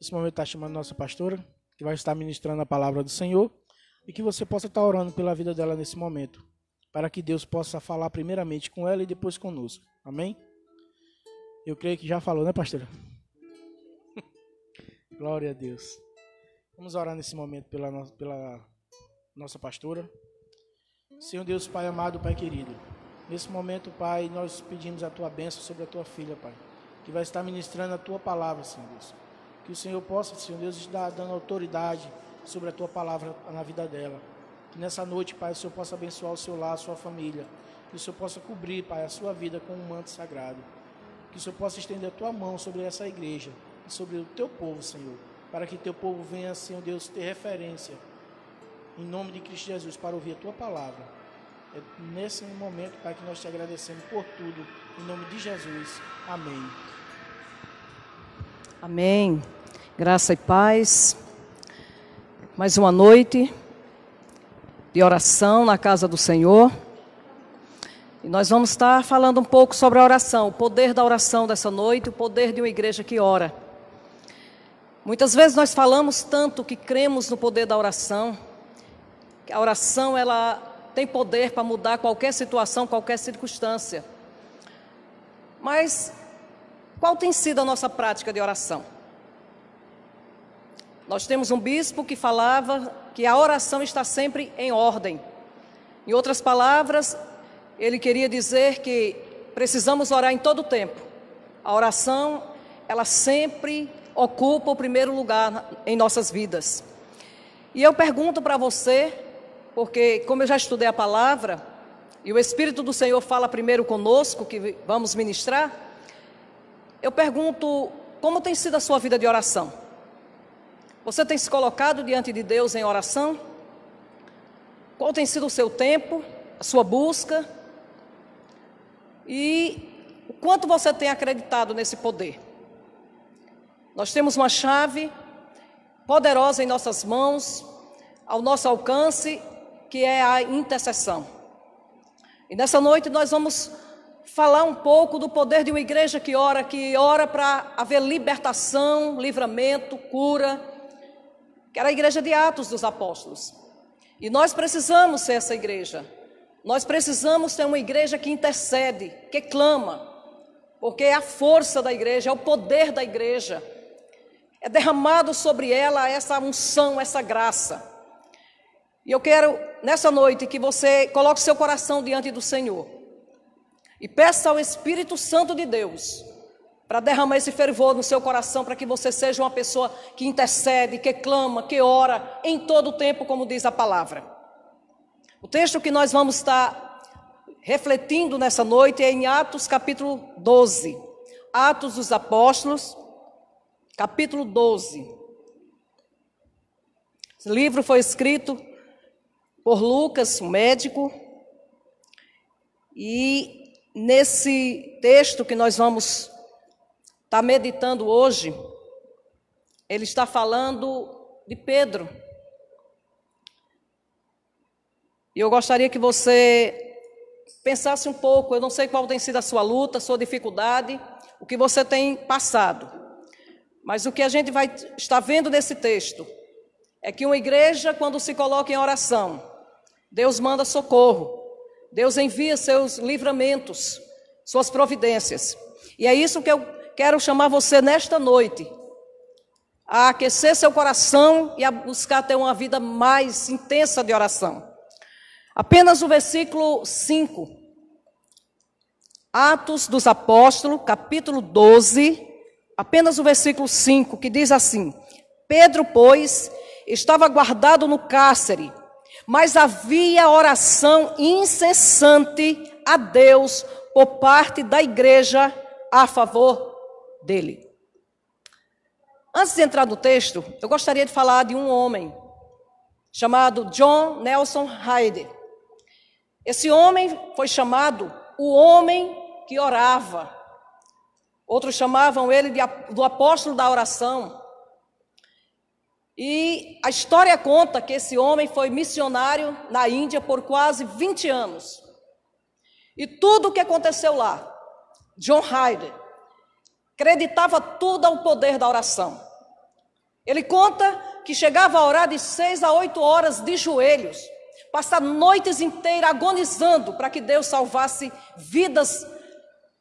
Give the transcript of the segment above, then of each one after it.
Nesse momento está chamando nossa pastora, que vai estar ministrando a palavra do Senhor, e que você possa estar orando pela vida dela nesse momento, para que Deus possa falar primeiramente com ela e depois conosco. Amém? Eu creio que já falou, né, pastora? Glória a Deus. Vamos orar nesse momento pela nossa pastora. Senhor Deus, Pai amado, Pai querido, nesse momento, Pai, nós pedimos a Tua bênção sobre a Tua filha, Pai, que vai estar ministrando a Tua palavra, Senhor Deus. Que o Senhor possa, Senhor Deus, estar dando autoridade sobre a Tua palavra na vida dela. Que nessa noite, Pai, o Senhor possa abençoar o seu lar, a sua família. Que o Senhor possa cobrir, Pai, a sua vida com um manto sagrado. Que o Senhor possa estender a Tua mão sobre essa igreja e sobre o Teu povo, Senhor, para que Teu povo venha, Senhor Deus, ter referência, em nome de Cristo Jesus, para ouvir a Tua palavra. É nesse momento, Pai, que nós te agradecemos por tudo, em nome de Jesus. Amém. Amém. Graça e paz. Mais uma noite de oração na casa do Senhor. E nós vamos estar falando um pouco sobre a oração, o poder da oração dessa noite, o poder de uma igreja que ora. Muitas vezes nós falamos tanto que cremos no poder da oração, que a oração ela tem poder para mudar qualquer situação, qualquer circunstância. Mas qual tem sido a nossa prática de oração? Nós temos um bispo que falava que a oração está sempre em ordem. Em outras palavras, ele queria dizer que precisamos orar em todo o tempo. A oração, ela sempre ocupa o primeiro lugar em nossas vidas. E eu pergunto para você, porque como eu já estudei a palavra, e o Espírito do Senhor fala primeiro conosco, que vamos ministrar, eu pergunto, como tem sido a sua vida de oração? Você tem se colocado diante de Deus em oração? Qual tem sido o seu tempo, a sua busca? E o quanto você tem acreditado nesse poder? Nós temos uma chave poderosa em nossas mãos, ao nosso alcance, que é a intercessão. E nessa noite nós vamos falar um pouco do poder de uma igreja que ora para haver libertação, livramento, cura, que era a igreja de Atos dos Apóstolos. E nós precisamos ser essa igreja. Nós precisamos ter uma igreja que intercede, que clama, porque é a força da igreja, é o poder da igreja. É derramado sobre ela essa unção, essa graça. E eu quero, nessa noite, que você coloque seu coração diante do Senhor e peça ao Espírito Santo de Deus para derramar esse fervor no seu coração, para que você seja uma pessoa que intercede, que clama, que ora em todo o tempo, como diz a palavra. O texto que nós vamos estar refletindo nessa noite é em Atos capítulo 12. Atos dos Apóstolos, capítulo 12. Esse livro foi escrito por Lucas, um médico, e nesse texto que nós vamos estar meditando hoje, ele está falando de Pedro. E eu gostaria que você pensasse um pouco, eu não sei qual tem sido a sua luta, a sua dificuldade, o que você tem passado, mas o que a gente vai estar vendo nesse texto é que uma igreja, quando se coloca em oração, Deus manda socorro, Deus envia seus livramentos, suas providências. E é isso que eu quero chamar você nesta noite, a aquecer seu coração e a buscar ter uma vida mais intensa de oração. Apenas o versículo 5, Atos dos Apóstolos, capítulo 12, apenas o versículo 5, que diz assim: Pedro, pois, estava guardado no cárcere, mas havia oração incessante a Deus por parte da igreja a favor dele. Antes de entrar no texto, eu gostaria de falar de um homem chamado John Nelson Hyde. Esse homem foi chamado o homem que orava. Outros chamavam ele do apóstolo da oração. E a história conta que esse homem foi missionário na Índia por quase 20 anos. E tudo o que aconteceu lá, John Hyde acreditava tudo ao poder da oração. Ele conta que chegava a orar de 6 a 8 horas de joelhos, passar noites inteiras agonizando para que Deus salvasse vidas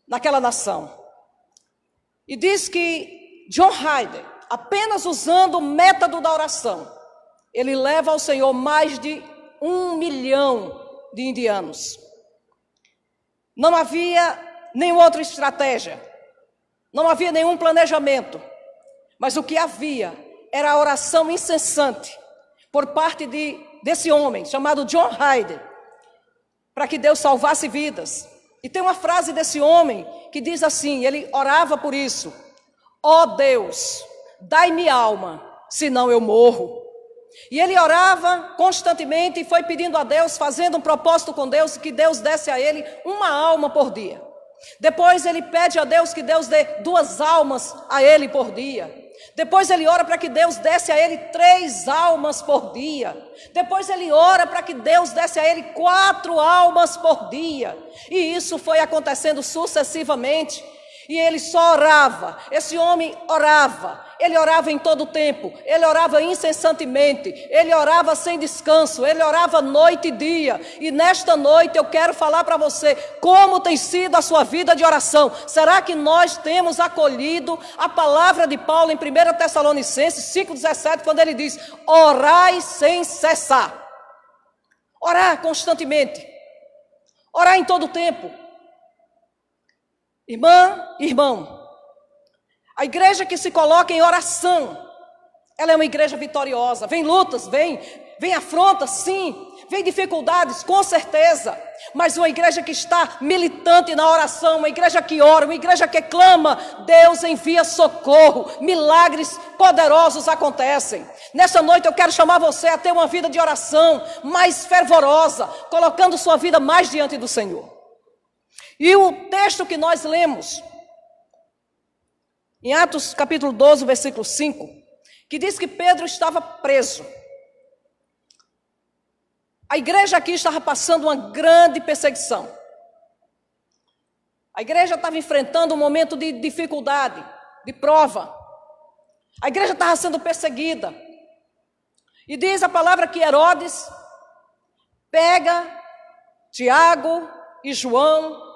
naquela nação. E diz que John Hyder, apenas usando o método da oração, ele leva ao Senhor mais de 1 milhão de indianos. Não havia nenhuma outra estratégia, não havia nenhum planejamento, mas o que havia era a oração incessante por parte desse homem chamado John Hyder, para que Deus salvasse vidas. E tem uma frase desse homem que diz assim, ele orava por isso: ó Deus, dai-me alma, senão eu morro. E ele orava constantemente e foi pedindo a Deus, fazendo um propósito com Deus, que Deus desse a ele uma alma por dia. Depois ele pede a Deus que Deus dê 2 almas a ele por dia. Depois ele ora para que Deus desse a ele 3 almas por dia. Depois ele ora para que Deus desse a ele 4 almas por dia. E isso foi acontecendo sucessivamente. E ele só orava, esse homem orava, ele orava em todo o tempo, ele orava incessantemente, ele orava sem descanso, ele orava noite e dia. E nesta noite eu quero falar para você como tem sido a sua vida de oração. Será que nós temos acolhido a palavra de Paulo em 1 Tessalonicenses 5,17, quando ele diz: orai sem cessar. Orar constantemente, orar em todo o tempo. Irmã, irmão, a igreja que se coloca em oração, ela é uma igreja vitoriosa. Vem lutas, vem afrontas, sim, vem dificuldades, com certeza, mas uma igreja que está militante na oração, uma igreja que ora, uma igreja que clama, Deus envia socorro, milagres poderosos acontecem. Nessa noite eu quero chamar você a ter uma vida de oração mais fervorosa, colocando sua vida mais diante do Senhor. E o texto que nós lemos, em Atos capítulo 12, versículo 5, que diz que Pedro estava preso. A igreja aqui estava passando uma grande perseguição. A igreja estava enfrentando um momento de dificuldade, de prova. A igreja estava sendo perseguida. E diz a palavra que Herodes pega Tiago e João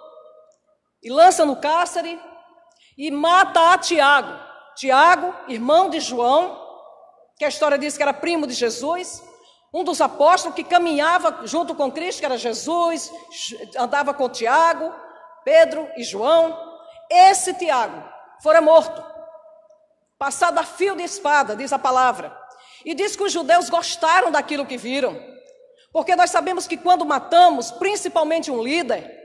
e lança no cárcere e mata a Tiago. Tiago, irmão de João, que a história diz que era primo de Jesus, um dos apóstolos que caminhava junto com Cristo, que era Jesus, andava com Tiago, Pedro e João. Esse Tiago fora morto, passado a fio de espada, diz a palavra. E diz que os judeus gostaram daquilo que viram, porque nós sabemos que quando matamos, principalmente um líder,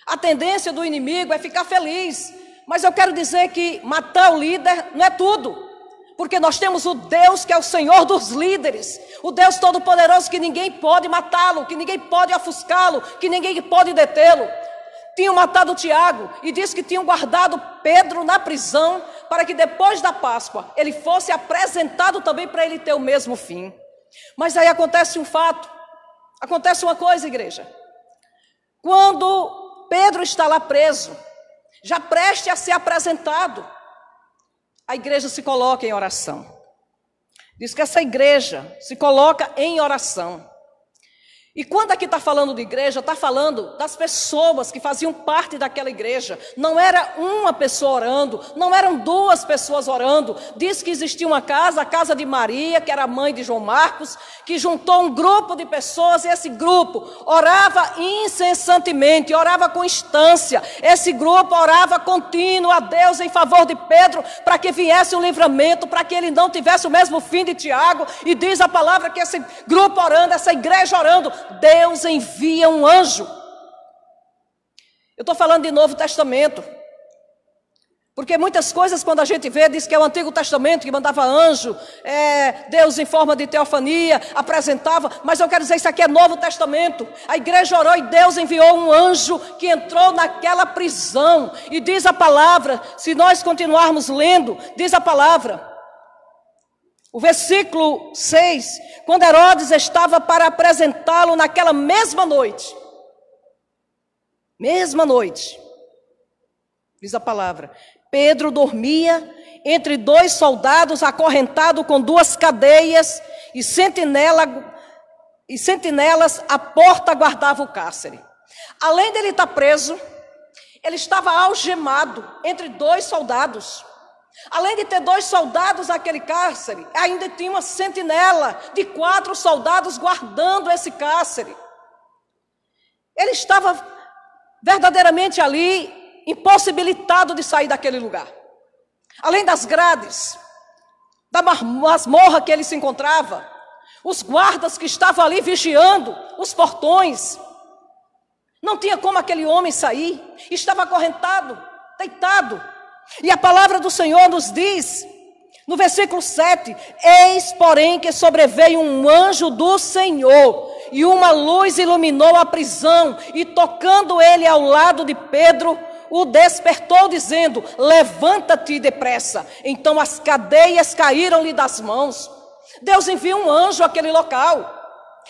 a tendência do inimigo é ficar feliz. Mas eu quero dizer que matar o líder não é tudo, porque nós temos o Deus que é o Senhor dos líderes, o Deus Todo-Poderoso, que ninguém pode matá-lo, que ninguém pode ofuscá-lo, que ninguém pode detê-lo. Tinham matado Tiago e diz que tinham guardado Pedro na prisão para que depois da Páscoa ele fosse apresentado também para ele ter o mesmo fim. Mas aí acontece um fato, acontece uma coisa, igreja. Quando Pedro está lá preso, já preste a ser apresentado, a igreja se coloca em oração. Diz que essa igreja se coloca em oração. E quando aqui está falando de igreja, está falando das pessoas que faziam parte daquela igreja. Não era uma pessoa orando, não eram 2 pessoas orando. Diz que existia uma casa, a casa de Maria, que era a mãe de João Marcos, que juntou um grupo de pessoas, e esse grupo orava incessantemente, orava com instância. Esse grupo orava contínuo a Deus em favor de Pedro, para que viesse um livramento, para que ele não tivesse o mesmo fim de Tiago. E diz a palavra que esse grupo orando, essa igreja orando, Deus envia um anjo. Eu estou falando de Novo Testamento, porque muitas coisas quando a gente vê, diz que é o Antigo Testamento que mandava anjo, Deus em forma de teofania, apresentava, mas eu quero dizer, isso aqui é Novo Testamento. A igreja orou e Deus enviou um anjo que entrou naquela prisão. E diz a palavra, se nós continuarmos lendo, diz a palavra, o versículo 6, quando Herodes estava para apresentá-lo naquela mesma noite, diz a palavra, Pedro dormia entre 2 soldados, acorrentado com 2 cadeias, e sentinelas à porta guardavam o cárcere. Além dele estar preso, ele estava algemado entre 2 soldados. Além de ter 2 soldados naquele cárcere, ainda tinha uma sentinela de 4 soldados guardando esse cárcere. Ele estava verdadeiramente ali, impossibilitado de sair daquele lugar. Além das grades, da masmorra que ele se encontrava, os guardas que estavam ali vigiando os portões, não tinha como aquele homem sair, estava acorrentado, deitado. E a palavra do Senhor nos diz, no versículo 7, eis, porém, que sobreveio um anjo do Senhor, e uma luz iluminou a prisão, e tocando ele ao lado de Pedro, o despertou, dizendo, levanta-te depressa. Então as cadeias caíram-lhe das mãos. Deus envia um anjo àquele local.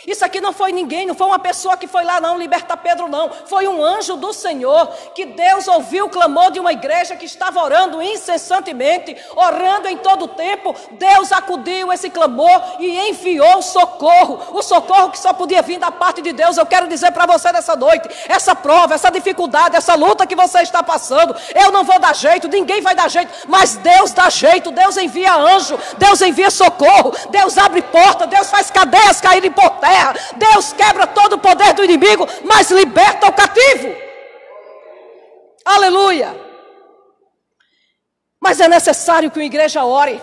Isso aqui não foi ninguém, não foi uma pessoa que foi lá não libertar Pedro não, foi um anjo do Senhor, que Deus ouviu o clamor de uma igreja que estava orando incessantemente, orando em todo o tempo. Deus acudiu esse clamor e enviou o socorro que só podia vir da parte de Deus. Eu quero dizer para você nessa noite, essa prova, essa dificuldade, essa luta que você está passando, eu não vou dar jeito, ninguém vai dar jeito, mas Deus dá jeito. Deus envia anjo, Deus envia socorro, Deus abre porta, Deus faz cadeias caírem por terra. Deus quebra todo o poder do inimigo, mas liberta o cativo. Aleluia. Mas é necessário que a igreja ore.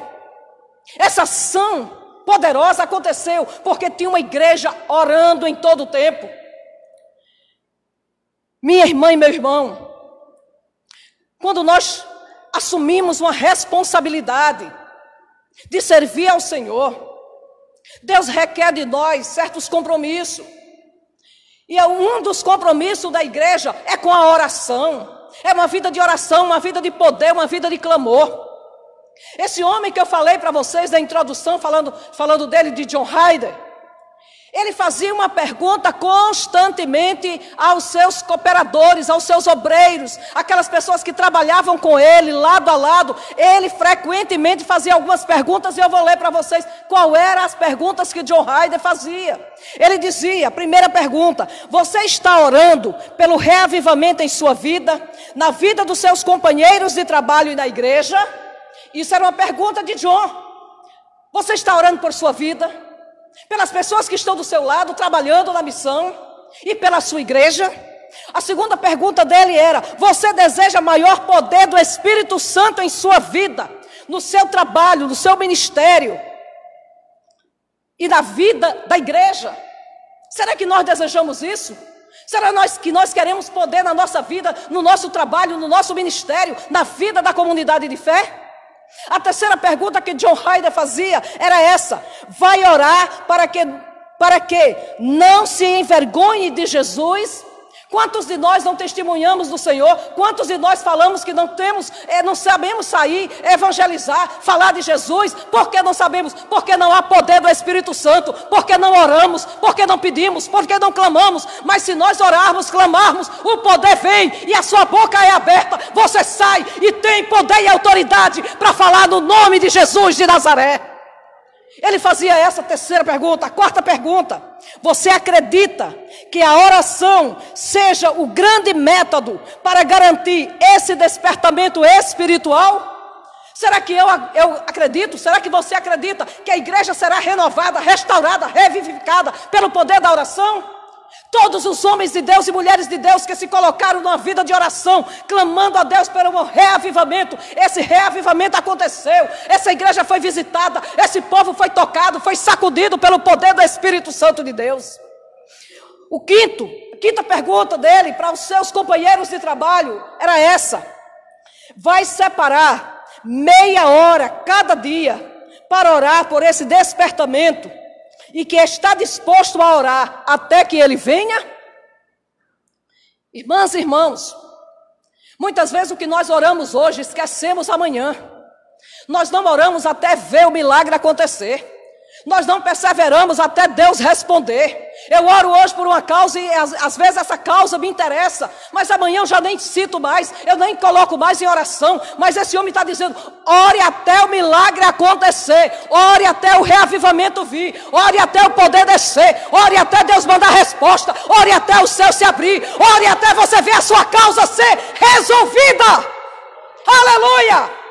Essa ação poderosa aconteceu porque tinha uma igreja orando em todo o tempo. Minha irmã e meu irmão, quando nós assumimos uma responsabilidade de servir ao Senhor, Deus requer de nós certos compromissos. E um dos compromissos da igreja é com a oração. É uma vida de oração, uma vida de poder, uma vida de clamor. Esse homem que eu falei para vocês na introdução, falando dele, de John Ryder, ele fazia uma pergunta constantemente aos seus cooperadores, aos seus obreiros, aquelas pessoas que trabalhavam com ele, lado a lado. Ele frequentemente fazia algumas perguntas e eu vou ler para vocês qual eram as perguntas que John Ryder fazia. Ele dizia, primeira pergunta, você está orando pelo reavivamento em sua vida, na vida dos seus companheiros de trabalho e na igreja? Isso era uma pergunta de John. Você está orando por sua vida? Pelas pessoas que estão do seu lado, trabalhando na missão, e pela sua igreja? A segunda pergunta dele era, você deseja maior poder do Espírito Santo em sua vida, no seu trabalho, no seu ministério, e na vida da igreja? Será que nós desejamos isso? Será que nós queremos poder na nossa vida, no nosso trabalho, no nosso ministério, na vida da comunidade de fé? A terceira pergunta que John Ryder fazia era essa, vai orar para que não se envergonhe de Jesus? Quantos de nós não testemunhamos do Senhor? Quantos de nós falamos que não sabemos sair, evangelizar, falar de Jesus? Por que não sabemos? Porque não há poder do Espírito Santo, porque não oramos, porque não pedimos, porque não clamamos. Mas se nós orarmos, clamarmos, o poder vem e a sua boca é aberta, você sai e tem poder e autoridade para falar no nome de Jesus de Nazaré. Ele fazia essa terceira pergunta. A quarta pergunta, você acredita que a oração seja o grande método para garantir esse despertamento espiritual? Será que eu acredito? Será que você acredita que a igreja será renovada, restaurada, revivificada pelo poder da oração? Todos os homens de Deus e mulheres de Deus que se colocaram numa vida de oração, clamando a Deus pelo um reavivamento, esse reavivamento aconteceu, essa igreja foi visitada, esse povo foi tocado, foi sacudido pelo poder do Espírito Santo de Deus. A quinta pergunta dele para os seus companheiros de trabalho era essa, vai separar meia hora cada dia para orar por esse despertamento, e que está disposto a orar até que ele venha? Irmãs e irmãos, muitas vezes o que nós oramos hoje, esquecemos amanhã. Nós não oramos até ver o milagre acontecer. Nós não perseveramos até Deus responder. Eu oro hoje por uma causa e às vezes essa causa me interessa, mas amanhã eu já nem cito mais, eu nem coloco mais em oração. Mas esse homem está dizendo: ore até o milagre acontecer, ore até o reavivamento vir, ore até o poder descer, ore até Deus mandar resposta, ore até o céu se abrir, ore até você ver a sua causa ser resolvida. Aleluia!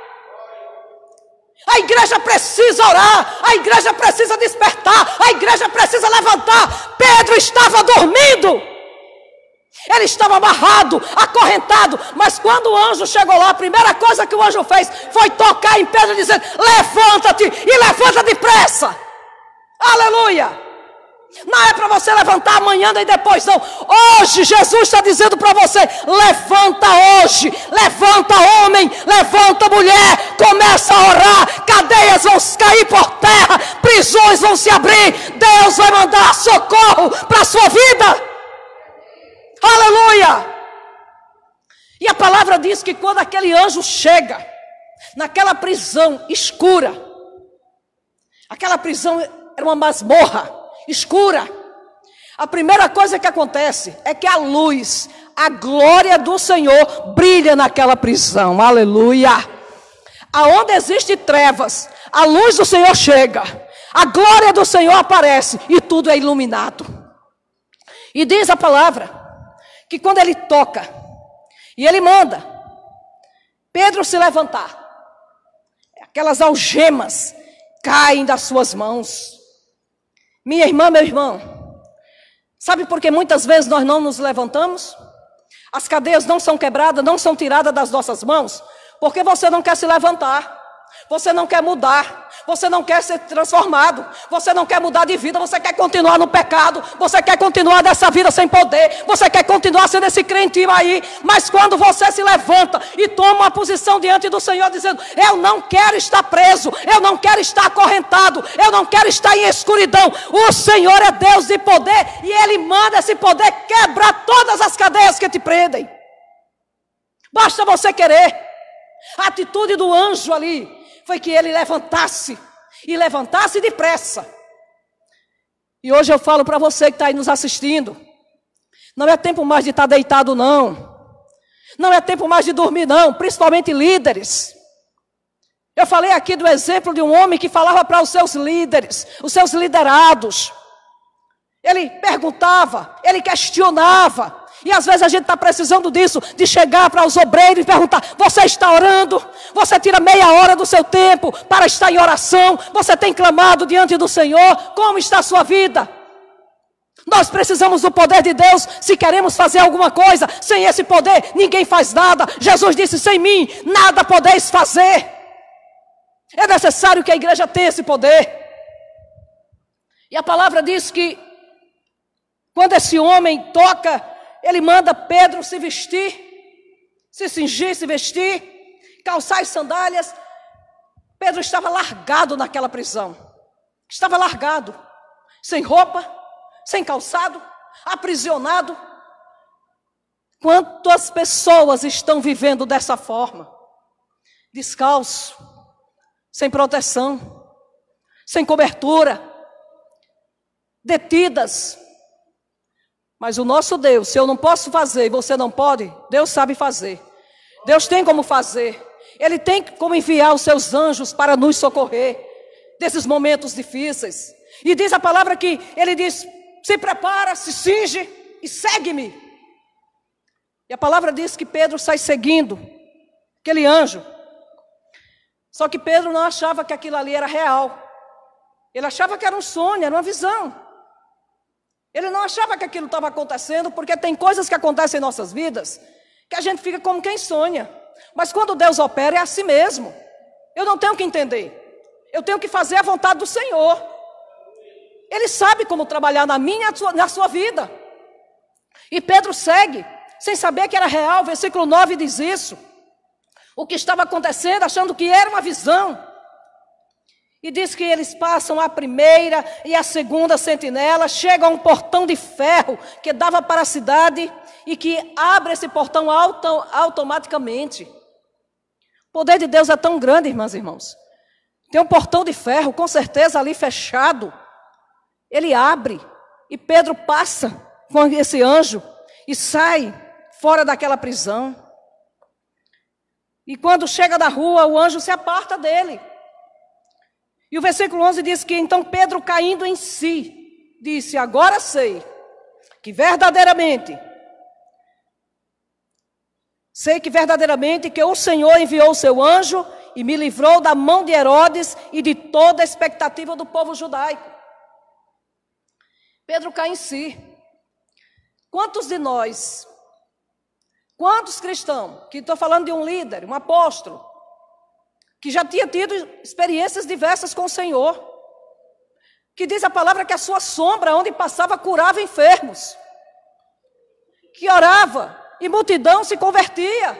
A igreja precisa orar, a igreja precisa despertar, a igreja precisa levantar. Pedro estava dormindo, ele estava amarrado, acorrentado, mas quando o anjo chegou lá, a primeira coisa que o anjo fez foi tocar em Pedro, dizendo: levanta-te e levanta depressa. Aleluia! Não é para você levantar amanhã nem depois, não. Hoje Jesus está dizendo para você: levanta hoje, levanta homem, levanta mulher, começa a orar, cadeias vão cair por terra, prisões vão se abrir, Deus vai mandar socorro para a sua vida. Aleluia! E a palavra diz que quando aquele anjo chega naquela prisão escura, aquela prisão era uma masmorra escura, a primeira coisa que acontece é que a luz, a glória do Senhor brilha naquela prisão. Aleluia! Aonde existe trevas, a luz do Senhor chega, a glória do Senhor aparece e tudo é iluminado. E diz a palavra que quando ele toca e ele manda Pedro se levantar, aquelas algemas caem das suas mãos. Minha irmã, meu irmão, sabe por que muitas vezes nós não nos levantamos? As cadeias não são quebradas, não são tiradas das nossas mãos, porque você não quer se levantar, você não quer mudar, você não quer ser transformado, você não quer mudar de vida, você quer continuar no pecado, você quer continuar dessa vida sem poder, você quer continuar sendo esse crentinho aí. Mas quando você se levanta e toma uma posição diante do Senhor dizendo: eu não quero estar preso, eu não quero estar acorrentado, eu não quero estar em escuridão, o Senhor é Deus de poder e Ele manda esse poder quebrar todas as cadeias que te prendem. Basta você querer. A atitude do anjo ali foi que ele levantasse, e levantasse depressa. E hoje eu falo para você que está aí nos assistindo: não é tempo mais de estar deitado, não. Não é tempo mais de dormir, não, principalmente líderes. Eu falei aqui do exemplo de um homem que falava para os seus líderes, os seus liderados. Ele perguntava, ele questionava. E às vezes a gente está precisando disso, de chegar para os obreiros e perguntar: você está orando? Você tira meia hora do seu tempo para estar em oração? Você tem clamado diante do Senhor? Como está a sua vida? Nós precisamos do poder de Deus se queremos fazer alguma coisa. Sem esse poder ninguém faz nada. Jesus disse: sem mim nada podeis fazer. É necessário que a igreja tenha esse poder. E a palavra diz que quando esse homem toca, ele manda Pedro se vestir, se cingir, se vestir, calçar as sandálias. Pedro estava largado naquela prisão. Estava largado, sem roupa, sem calçado, aprisionado. Quantas pessoas estão vivendo dessa forma? Descalço, sem proteção, sem cobertura, detidas. Mas o nosso Deus, se eu não posso fazer e você não pode, Deus sabe fazer. Deus tem como fazer. Ele tem como enviar os seus anjos para nos socorrer desses momentos difíceis. E diz a palavra que ele diz: se prepara, se cinge e segue-me. E a palavra diz que Pedro sai seguindo aquele anjo. Só que Pedro não achava que aquilo ali era real. Ele achava que era um sonho, era uma visão. Ele não achava que aquilo estava acontecendo, porque tem coisas que acontecem em nossas vidas que a gente fica como quem sonha. Mas quando Deus opera é assim mesmo. Eu não tenho que entender. Eu tenho que fazer a vontade do Senhor. Ele sabe como trabalhar na minha e na sua vida. E Pedro segue, sem saber que era real. Versículo 9 diz isso. O que estava acontecendo, achando que era uma visão. E diz que eles passam a primeira e a segunda sentinela, chegam a um portão de ferro que dava para a cidade e que abre esse portão automaticamente. O poder de Deus é tão grande, irmãs e irmãos, Tem um portão de ferro, com certeza, ali fechado. Ele abre e Pedro passa com esse anjo e sai fora daquela prisão. E quando chega da rua, o anjo se aparta dele. E o versículo 11 diz que então Pedro, caindo em si, disse: agora sei que verdadeiramente que o Senhor enviou o seu anjo e me livrou da mão de Herodes e de toda a expectativa do povo judaico. Pedro cai em si. Quantos de nós, quantos cristãos, que estou falando de um líder, um apóstolo, que já tinha tido experiências diversas com o Senhor, que diz a palavra que a sua sombra, onde passava, curava enfermos, que orava e multidão se convertia.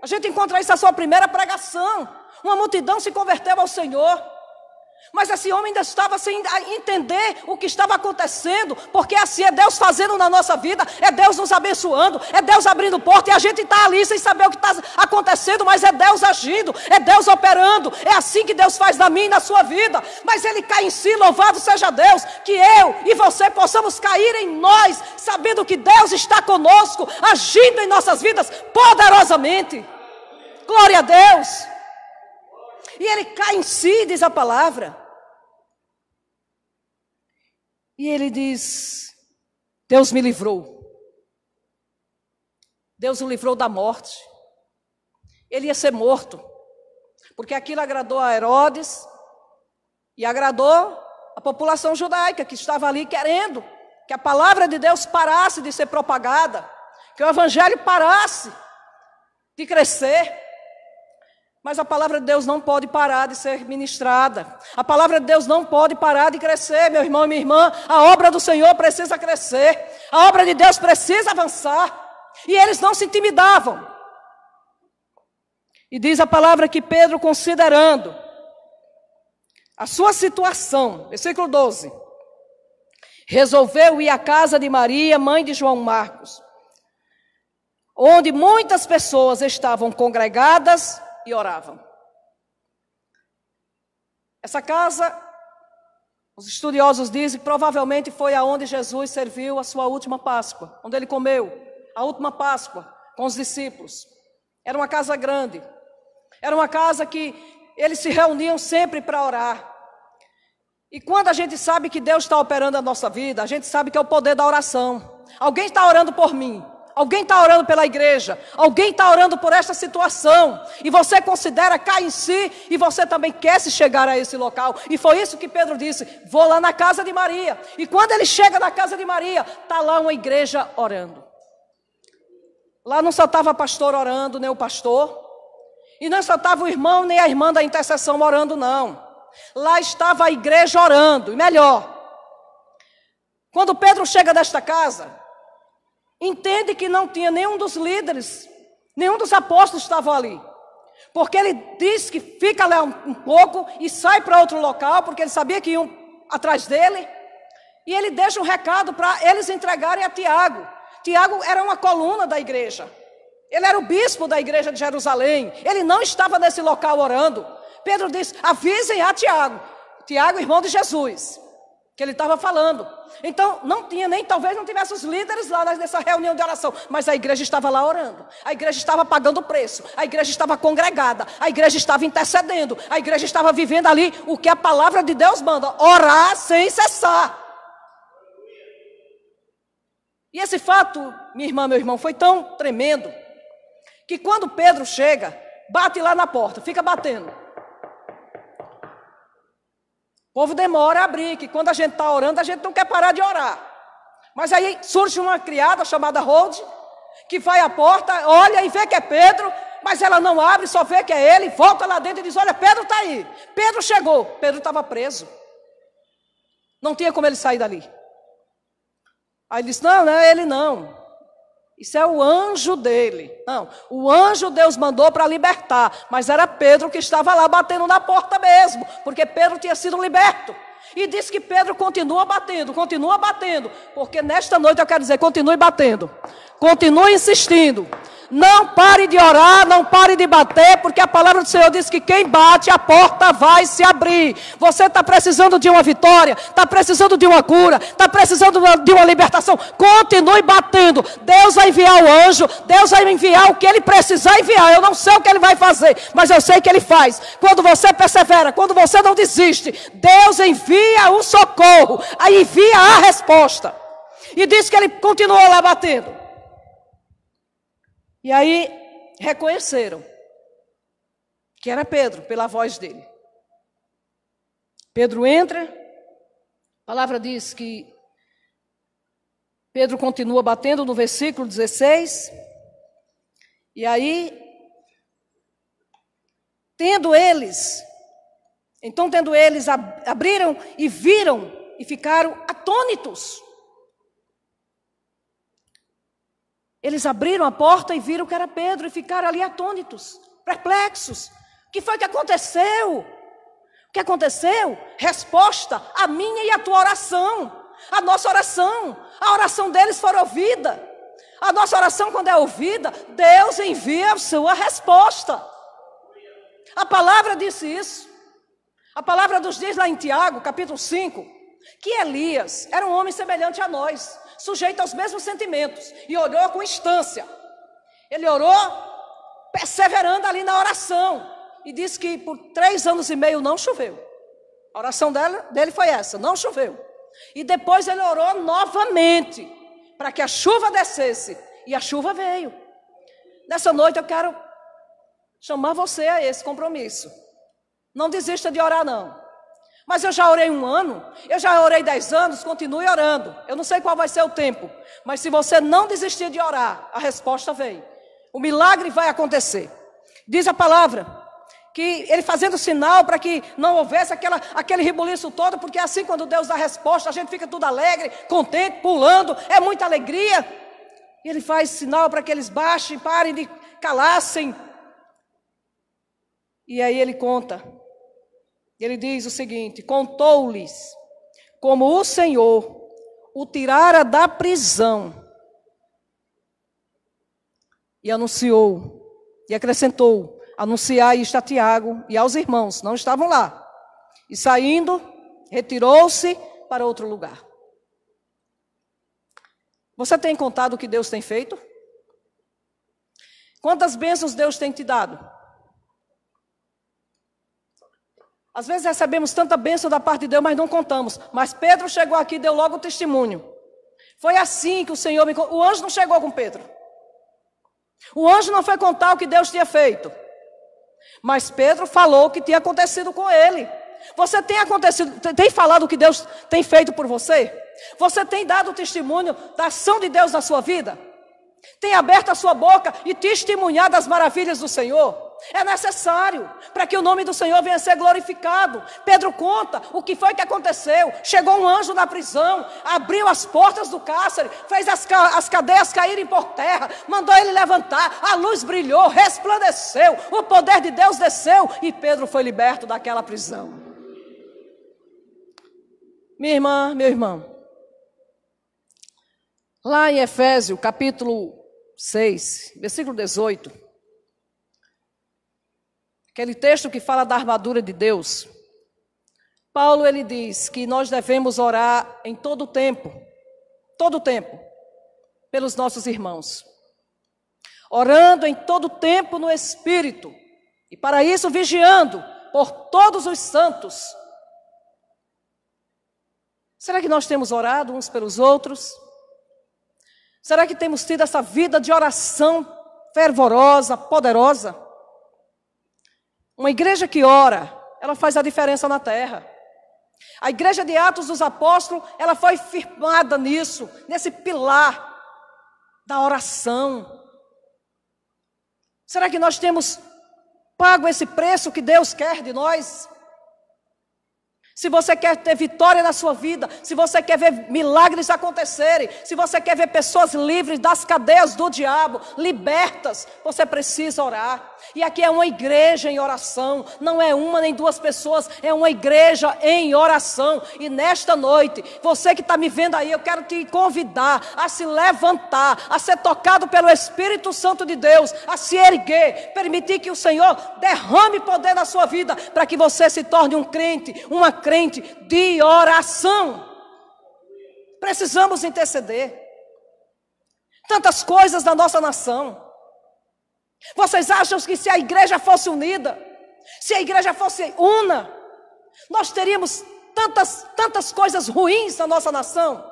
A gente encontra isso na sua primeira pregação. Uma multidão se converteu ao Senhor. Mas esse homem ainda estava sem entender o que estava acontecendo, porque assim é Deus fazendo na nossa vida, é Deus nos abençoando, é Deus abrindo porta, e a gente está ali sem saber o que está acontecendo, mas é Deus agindo, é Deus operando, é assim que Deus faz na minha e na sua vida. Mas ele cai em si, louvado seja Deus, que eu e você possamos cair em nós, sabendo que Deus está conosco, agindo em nossas vidas poderosamente. Glória a Deus. E ele cai em si, diz a palavra. E ele diz: Deus me livrou. Deus o livrou da morte. Ele ia ser morto, porque aquilo agradou a Herodes e agradou a população judaica que estava ali querendo que a palavra de Deus parasse de ser propagada, que o evangelho parasse de crescer. Mas a palavra de Deus não pode parar de ser ministrada. A palavra de Deus não pode parar de crescer, meu irmão e minha irmã. A obra do Senhor precisa crescer. A obra de Deus precisa avançar. E eles não se intimidavam. E diz a palavra que Pedro, considerando a sua situação, versículo 12, resolveu ir à casa de Maria, mãe de João Marcos, onde muitas pessoas estavam congregadas e oravam. Essa casa, os estudiosos dizem, provavelmente foi aonde Jesus serviu a sua última Páscoa, onde ele comeu a última Páscoa com os discípulos. Era uma casa grande, era uma casa que eles se reuniam sempre para orar. E quando a gente sabe que Deus está operando a nossa vida, a gente sabe que é o poder da oração. Alguém está orando por mim. Alguém está orando pela igreja, alguém está orando por esta situação, e você considera, cai em si, e você também quer se chegar a esse local. E foi isso que Pedro disse: vou lá na casa de Maria. E quando ele chega na casa de Maria, está lá uma igreja orando. Lá não só estava o pastor orando, nem o pastor, e não só estava o irmão nem a irmã da intercessão orando, não. Lá estava a igreja orando. E melhor, quando Pedro chega desta casa, entende que não tinha nenhum dos líderes, nenhum dos apóstolos estavam ali. Porque ele diz que fica lá um pouco e sai para outro local, porque ele sabia que iam atrás dele. E ele deixa um recado para eles entregarem a Tiago. Tiago era uma coluna da igreja. Ele era o bispo da igreja de Jerusalém. Ele não estava nesse local orando. Pedro diz: avisem a Tiago. Tiago, irmão de Jesus, que ele estava falando. Então, não tinha nem, talvez não tivesse os líderes lá nessa reunião de oração, mas a igreja estava lá orando, a igreja estava pagando o preço, a igreja estava congregada, a igreja estava intercedendo, a igreja estava vivendo ali o que a palavra de Deus manda: orar sem cessar. E esse fato, minha irmã, meu irmão, foi tão tremendo, que quando Pedro chega, bate lá na porta, fica batendo. O povo demora a abrir, que quando a gente está orando, a gente não quer parar de orar. Mas aí surge uma criada chamada Rode, que vai à porta, olha e vê que é Pedro, mas ela não abre, só vê que é ele, volta lá dentro e diz: olha, Pedro está aí. Pedro chegou. Pedro estava preso. Não tinha como ele sair dali. Aí ele disse: não é ele não. Isso é o anjo dele. Não, o anjo Deus mandou para libertar, mas era Pedro que estava lá batendo na porta mesmo, porque Pedro tinha sido liberto. E disse que Pedro continua batendo, porque nesta noite eu quero dizer: continue batendo, continue insistindo. Não pare de orar, não pare de bater, porque a palavra do Senhor diz que quem bate, a porta vai se abrir. Você está precisando de uma vitória, está precisando de uma cura, está precisando de uma libertação. Continue batendo. Deus vai enviar o anjo, Deus vai enviar o que Ele precisar enviar. Eu não sei o que Ele vai fazer, mas eu sei que Ele faz. Quando você persevera, quando você não desiste, Deus envia o socorro, aí envia a resposta. E diz que Ele continuou lá batendo. E aí reconheceram que era Pedro, pela voz dele. Pedro entra, a palavra diz que Pedro continua batendo no versículo 16. E aí, tendo eles, abriram e viram e ficaram atônitos. Eles abriram a porta e viram que era Pedro e ficaram ali atônitos, perplexos. O que foi que aconteceu? O que aconteceu? Resposta à minha e à tua oração. A nossa oração. A oração deles foi ouvida. A nossa oração, quando é ouvida, Deus envia a sua resposta. A palavra disse isso. A palavra nos diz lá em Tiago, capítulo 5, que Elias era um homem semelhante a nós, sujeito aos mesmos sentimentos, e orou com instância. Ele orou perseverando ali na oração, e disse que por 3 anos e meio não choveu. A oração dele foi essa, não choveu. E depois ele orou novamente, para que a chuva descesse, e a chuva veio. Nessa noite eu quero chamar você a esse compromisso. Não desista de orar não. Mas eu já orei 1 ano, eu já orei 10 anos, continue orando. Eu não sei qual vai ser o tempo, mas se você não desistir de orar, a resposta vem. O milagre vai acontecer. Diz a palavra que ele fazendo sinal para que não houvesse aquele rebuliço todo, porque assim quando Deus dá a resposta, a gente fica tudo alegre, contente, pulando, é muita alegria. E ele faz sinal para que eles baixem, parem de calassem. E aí ele conta. Ele diz o seguinte: contou-lhes como o Senhor o tirara da prisão. E anunciou, e acrescentou: anunciai isto a Tiago e aos irmãos, não estavam lá. E saindo, retirou-se para outro lugar. Você tem contado o que Deus tem feito? Quantas bênçãos Deus tem te dado? Às vezes recebemos tanta bênção da parte de Deus, mas não contamos. Mas Pedro chegou aqui e deu logo o testemunho. Foi assim que o Senhor me contou. O anjo não chegou com Pedro. O anjo não foi contar o que Deus tinha feito. Mas Pedro falou o que tinha acontecido com ele. Você tem falado o que Deus tem feito por você? Você tem dado o testemunho da ação de Deus na sua vida? Tem aberto a sua boca e testemunhado as maravilhas do Senhor? É necessário para que o nome do Senhor venha a ser glorificado. Pedro conta o que foi que aconteceu. Chegou um anjo na prisão, abriu as portas do cárcere, fez as cadeias caírem por terra, mandou ele levantar, a luz brilhou, resplandeceu, o poder de Deus desceu e Pedro foi liberto daquela prisão. Minha irmã, meu irmão, lá em Efésios capítulo 6, versículo 18, aquele texto que fala da armadura de Deus, Paulo ele diz que nós devemos orar em todo o tempo, pelos nossos irmãos. Orando em todo o tempo no Espírito, e para isso vigiando por todos os santos. Será que nós temos orado uns pelos outros? Será que temos tido essa vida de oração fervorosa, poderosa? Uma igreja que ora, ela faz a diferença na terra. A igreja de Atos dos Apóstolos, ela foi firmada nisso, nesse pilar da oração. Será que nós temos pago esse preço que Deus quer de nós? Se você quer ter vitória na sua vida, se você quer ver milagres acontecerem, se você quer ver pessoas livres das cadeias do diabo, libertas, você precisa orar. E aqui é uma igreja em oração, não é uma nem duas pessoas, é uma igreja em oração. E nesta noite, você que está me vendo aí, eu quero te convidar a se levantar, a ser tocado pelo Espírito Santo de Deus, a se erguer, permitir que o Senhor derrame poder na sua vida, para que você se torne um crente, uma crente de oração. Precisamos interceder. Tantas coisas na nossa nação. Vocês acham que se a igreja fosse unida, se a igreja fosse una, nós teríamos tantas coisas ruins na nossa nação?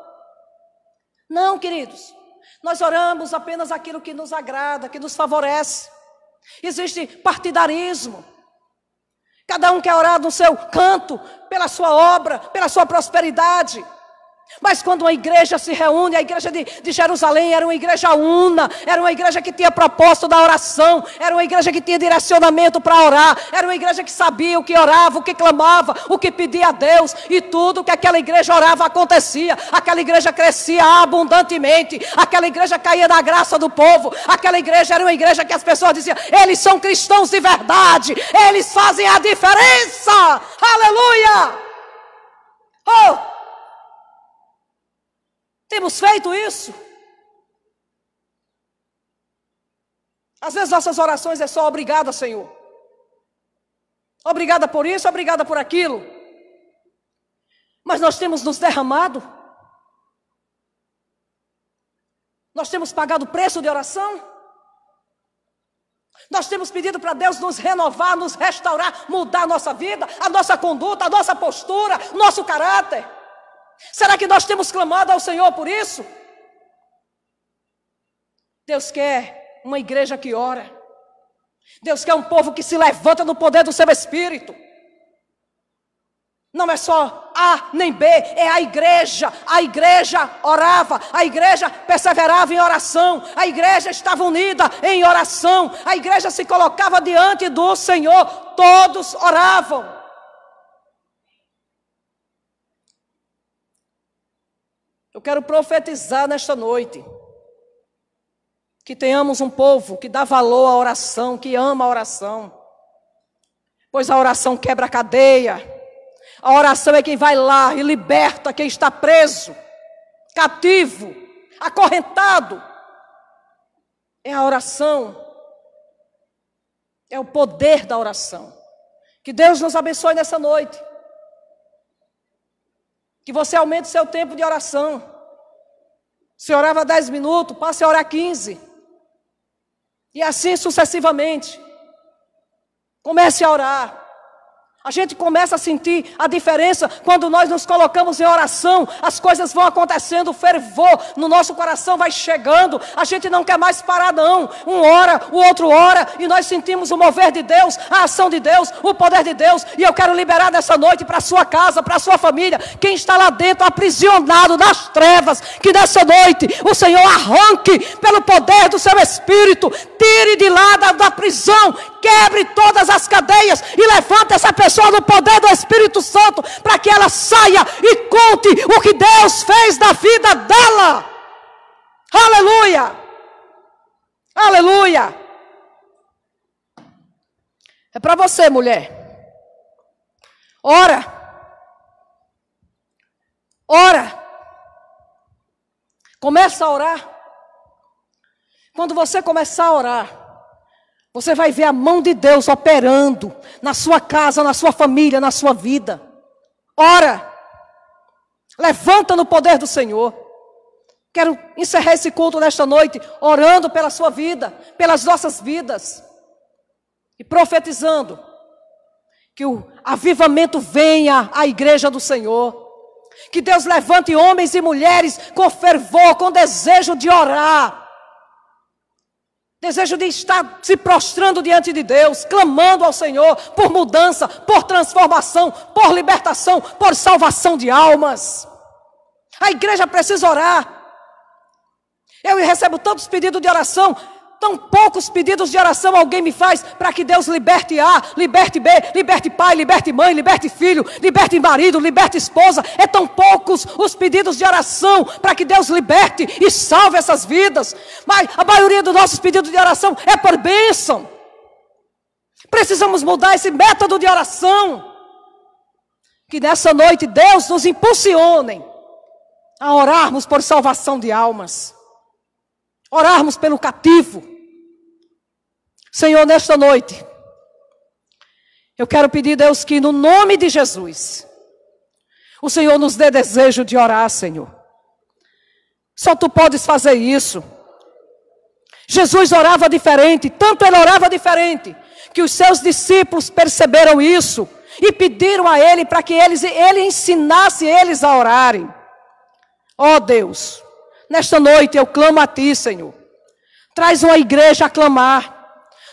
Não, queridos. Nós oramos apenas aquilo que nos agrada, que nos favorece. Existe partidarismo. Cada um quer orar no seu canto, pela sua obra, pela sua prosperidade. Mas quando uma igreja se reúne, a igreja de Jerusalém era uma igreja una, era uma igreja que tinha propósito da oração, era uma igreja que tinha direcionamento para orar, era uma igreja que sabia o que orava, o que clamava, o que pedia a Deus, e tudo que aquela igreja orava acontecia, aquela igreja crescia abundantemente, aquela igreja caía na graça do povo, aquela igreja era uma igreja que as pessoas diziam, eles são cristãos de verdade, eles fazem a diferença, aleluia! Oh! Temos feito isso? Às vezes nossas orações é só obrigada, Senhor. Obrigada por isso, obrigada por aquilo. Mas nós temos nos derramado? Nós temos pagado o preço de oração? Nós temos pedido para Deus nos renovar, nos restaurar, mudar a nossa vida, a nossa conduta, a nossa postura, nosso caráter? Será que nós temos clamado ao Senhor por isso? Deus quer uma igreja que ora. Deus quer um povo que se levanta no poder do seu Espírito. Não é só A nem B, é a igreja. A igreja orava, a igreja perseverava em oração, a igreja estava unida em oração, a igreja se colocava diante do Senhor, todos oravam. Eu quero profetizar nesta noite que tenhamos um povo que dá valor à oração, que ama a oração. Pois a oração quebra a cadeia. A oração é quem vai lá e liberta quem está preso, cativo, acorrentado. É a oração. É o poder da oração. Que Deus nos abençoe nessa noite. Que você aumente o seu tempo de oração. Se orava 10 minutos, passe a orar 15. E assim sucessivamente. Comece a orar. A gente começa a sentir a diferença quando nós nos colocamos em oração. As coisas vão acontecendo, o fervor no nosso coração vai chegando. A gente não quer mais parar não. Um ora, o outro ora. E nós sentimos o mover de Deus, a ação de Deus, o poder de Deus. E eu quero liberar nessa noite para a sua casa, para a sua família. Quem está lá dentro aprisionado nas trevas. Que nessa noite o Senhor arranque pelo poder do seu Espírito. Tire de lá da prisão. Quebre todas as cadeias e levante essa pessoa no poder do Espírito Santo para que ela saia e conte o que Deus fez na vida dela. Aleluia! Aleluia! É para você, mulher. Ora. Ora. Começa a orar. Quando você começar a orar, você vai ver a mão de Deus operando na sua casa, na sua família, na sua vida. Ora. Levanta no poder do Senhor. Quero encerrar esse culto nesta noite orando pela sua vida, pelas nossas vidas. E profetizando que o avivamento venha à igreja do Senhor. Que Deus levante homens e mulheres com fervor, com desejo de orar. Desejo de estar se prostrando diante de Deus, clamando ao Senhor por mudança, por transformação, por libertação, por salvação de almas. A igreja precisa orar. Eu recebo tantos pedidos de oração. Tão poucos pedidos de oração alguém me faz para que Deus liberte A, liberte B, liberte pai, liberte mãe, liberte filho, liberte marido, liberte esposa. É tão poucos os pedidos de oração para que Deus liberte e salve essas vidas. Mas a maioria dos nossos pedidos de oração é por bênção. Precisamos mudar esse método de oração. Que nessa noite Deus nos impulsione a orarmos por salvação de almas. Orarmos pelo cativo. Senhor, nesta noite, eu quero pedir, Deus, que no nome de Jesus, o Senhor nos dê desejo de orar, Senhor. Só Tu podes fazer isso. Jesus orava diferente, tanto Ele orava diferente, que os seus discípulos perceberam isso e pediram a Ele para que Ele ensinasse eles a orarem. Ó Deus, nesta noite eu clamo a Ti, Senhor. Traz uma igreja a clamar.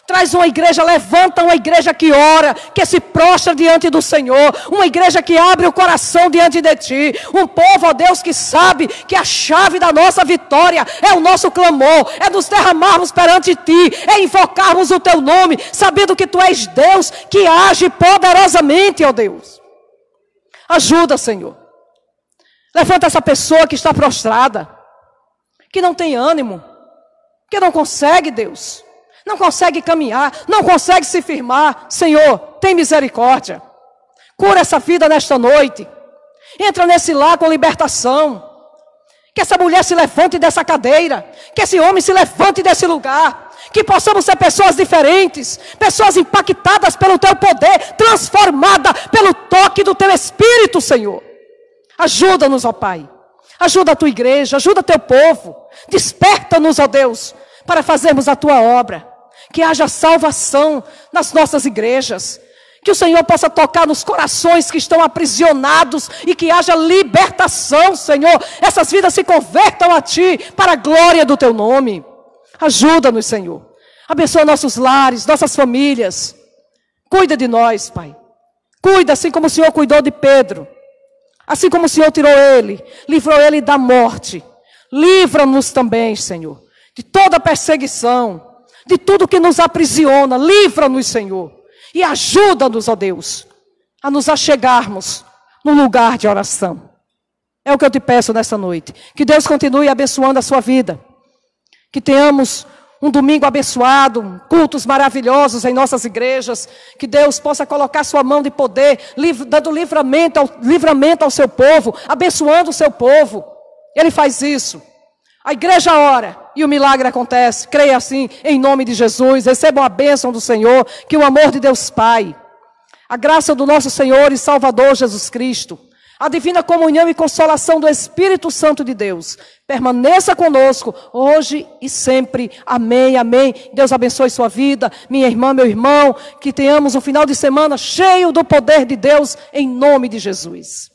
Traz uma igreja, levanta uma igreja que ora, que se prostra diante do Senhor. Uma igreja que abre o coração diante de Ti. Um povo, ó Deus, que sabe que a chave da nossa vitória é o nosso clamor. É nos derramarmos perante Ti. É invocarmos o Teu nome, sabendo que Tu és Deus que age poderosamente, ó Deus. Ajuda, Senhor. Levanta essa pessoa que está prostrada, que não tem ânimo, que não consegue, Deus. Não consegue caminhar, não consegue se firmar. Senhor, tem misericórdia. Cura essa vida nesta noite. Entra nesse lar com libertação. Que essa mulher se levante dessa cadeira. Que esse homem se levante desse lugar. Que possamos ser pessoas diferentes. Pessoas impactadas pelo Teu poder. Transformadas pelo toque do Teu Espírito, Senhor. Ajuda-nos, ó Pai. Ajuda a Tua igreja, ajuda Teu povo. Desperta-nos, ó Deus, para fazermos a Tua obra. Que haja salvação nas nossas igrejas. Que o Senhor possa tocar nos corações que estão aprisionados e que haja libertação, Senhor. Essas vidas se convertam a Ti para a glória do Teu nome. Ajuda-nos, Senhor. Abençoa nossos lares, nossas famílias. Cuida de nós, Pai. Cuida assim como o Senhor cuidou de Pedro. Assim como o Senhor tirou ele, livrou ele da morte. Livra-nos também, Senhor, de toda perseguição. De tudo que nos aprisiona, livra-nos, Senhor, e ajuda-nos, ó Deus, a nos achegarmos no lugar de oração. É o que eu te peço nesta noite. Que Deus continue abençoando a sua vida. Que tenhamos um domingo abençoado, cultos maravilhosos em nossas igrejas. Que Deus possa colocar sua mão de poder, dando livramento ao seu povo, abençoando o seu povo. Ele faz isso. A igreja ora e o milagre acontece. Creia assim, em nome de Jesus. Recebam a bênção do Senhor, que o amor de Deus Pai, a graça do nosso Senhor e Salvador Jesus Cristo, a divina comunhão e consolação do Espírito Santo de Deus, permaneça conosco, hoje e sempre. Amém, amém. Deus abençoe sua vida, minha irmã, meu irmão. Que tenhamos um final de semana cheio do poder de Deus, em nome de Jesus.